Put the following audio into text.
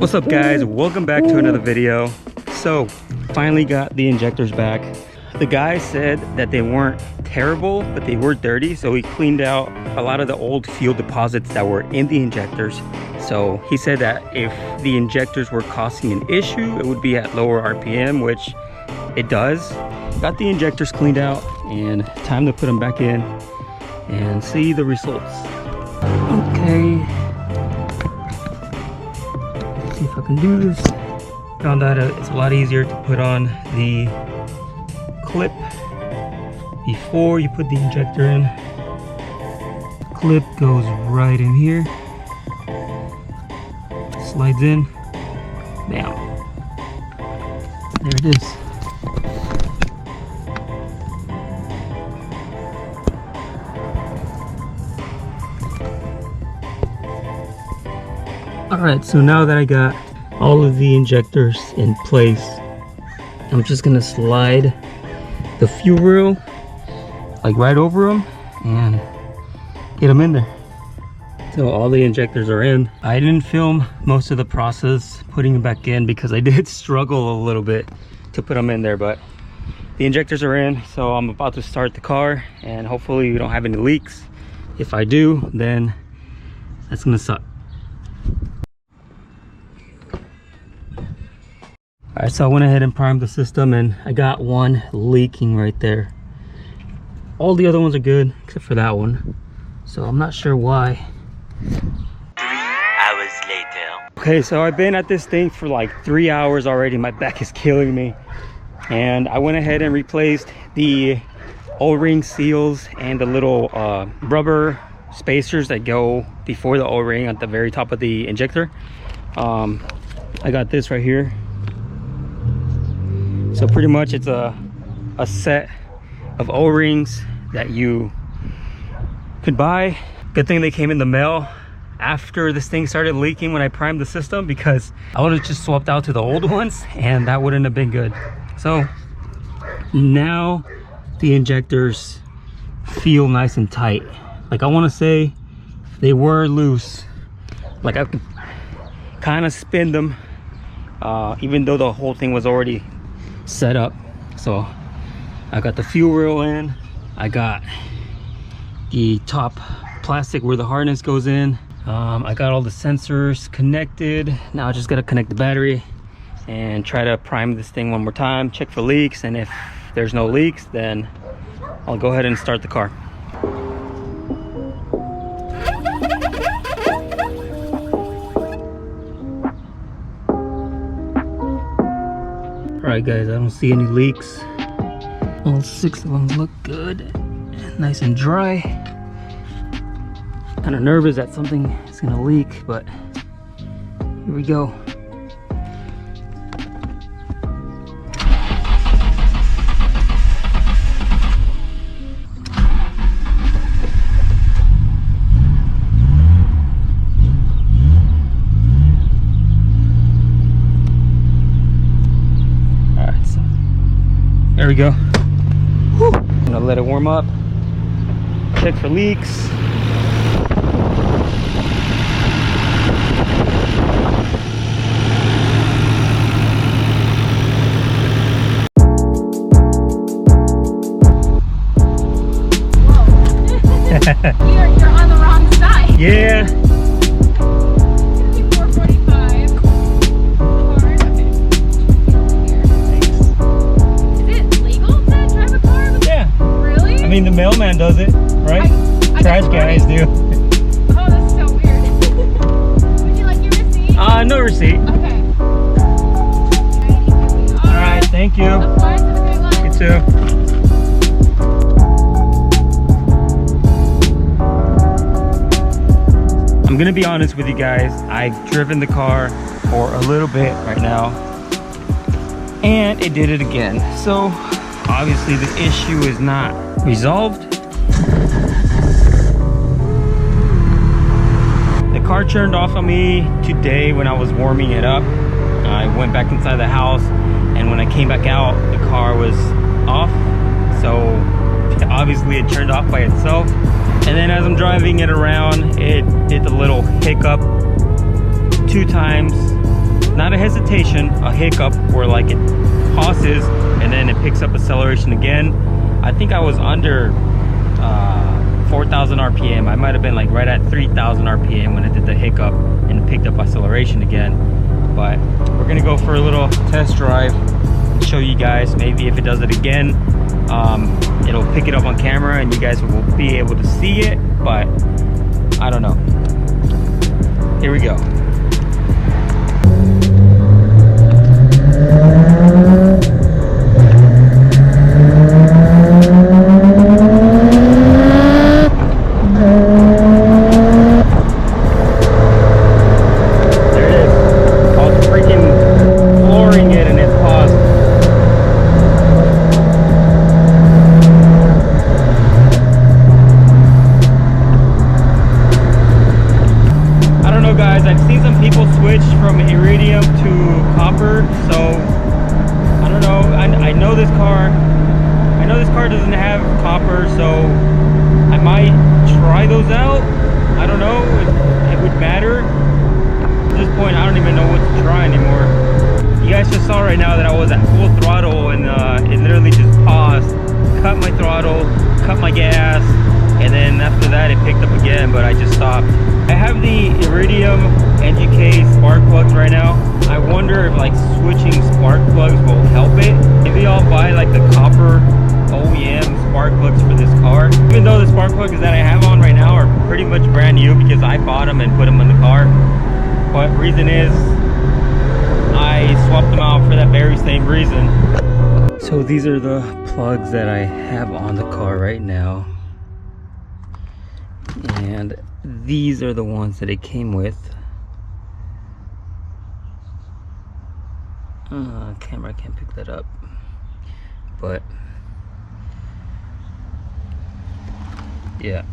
What's up guys, welcome back to another video. So finally got the injectors back. The guy said that they weren't terrible, but they were dirty, so he cleaned out a lot of the old fuel deposits that were in the injectors. So he said that if the injectors were causing an issue, it would be at lower RPM, which it does. Got the injectors cleaned out and time to put them back in and see the results. Okay, let's see if I can do this. Found out it's a lot easier to put on the clip before you put the injector in. The clip goes right in here, slides in, bam, there it is. Alright, so now that I got all of the injectors in place, I'm just gonna slide the fuel reel like right over them and get them in there. So all the injectors are in. I didn't film most of the process putting them back in because I did struggle a little bit to put them in there, but the injectors are in. So I'm about to start the car and hopefully we don't have any leaks. If I do, then that's gonna suck. Alright, so I went ahead and primed the system and I got one leaking right there. All the other ones are good except for that one. So I'm not sure why. 3 hours later. Okay, so I've been at this thing for like 3 hours already. My back is killing me. And I went ahead and replaced the O-ring seals and the little rubber spacers that go before the O-ring at the very top of the injector. I got this right here. So pretty much it's a set of O-rings that you could buy. Good thing they came in the mail after this thing started leaking when I primed the system, because I would have just swapped out to the old ones and that wouldn't have been good. So now the injectors feel nice and tight. Like I want to say they were loose. Like I could kind of spin them even though the whole thing was already set up. So I got the fuel reel in, I got the top plastic where the harness goes in, I got all the sensors connected. Now I just got to connect the battery and try to prime this thing one more time, check for leaks, and if there's no leaks then I'll go ahead and start the car. Alright guys, I don't see any leaks. All 6 of them look good, nice and dry. Kind of nervous that something is gonna leak, but here we go. There we go. Whew. I'm gonna let it warm up, check for leaks. You're on the wrong side. Yeah. I mean, the mailman does it, right? Trash guys do. Oh, that's so weird. Would you like your receipt? No receipt. Okay. Alright, thank you. Of course, have a great one. You too. I'm gonna be honest with you guys. I've driven the car for a little bit right now, and it did it again. So obviously the issue is not resolved. The car turned off on me today when I was warming it up. I went back inside the house, and when I came back out, the car was off. So obviously it turned off by itself. And then as I'm driving it around, it did the little hiccup 2 times, not a hesitation, a hiccup where like it pauses and then it picks up acceleration again. I think I was under 4,000 RPM. I might have been like right at 3,000 RPM when it did the hiccup and it picked up acceleration again. But we're gonna go for a little test drive and show you guys. Maybe if it does it again, it'll pick it up on camera and you guys will be able to see it, but I don't know. Here we go. Doesn't have copper, so I might try those out. I don't know if it would matter. At this point, I don't even know what to try anymore. You guys just saw right now that I was at full throttle and it literally just paused, cut my throttle, cut my gas, and then after that it picked up again, but I just stopped. I have the Iridium NGK spark plugs right now. I wonder if like switching spark plugs will help it. Maybe I'll buy like the copper OEM spark plugs for this car, even though the spark plugs that I have on right now are pretty much brand new because I bought them and put them in the car. But reason is I swapped them out for that very same reason. So these are the plugs that I have on the car right now, and these are the ones that it came with. Camera can't pick that up, but yeah,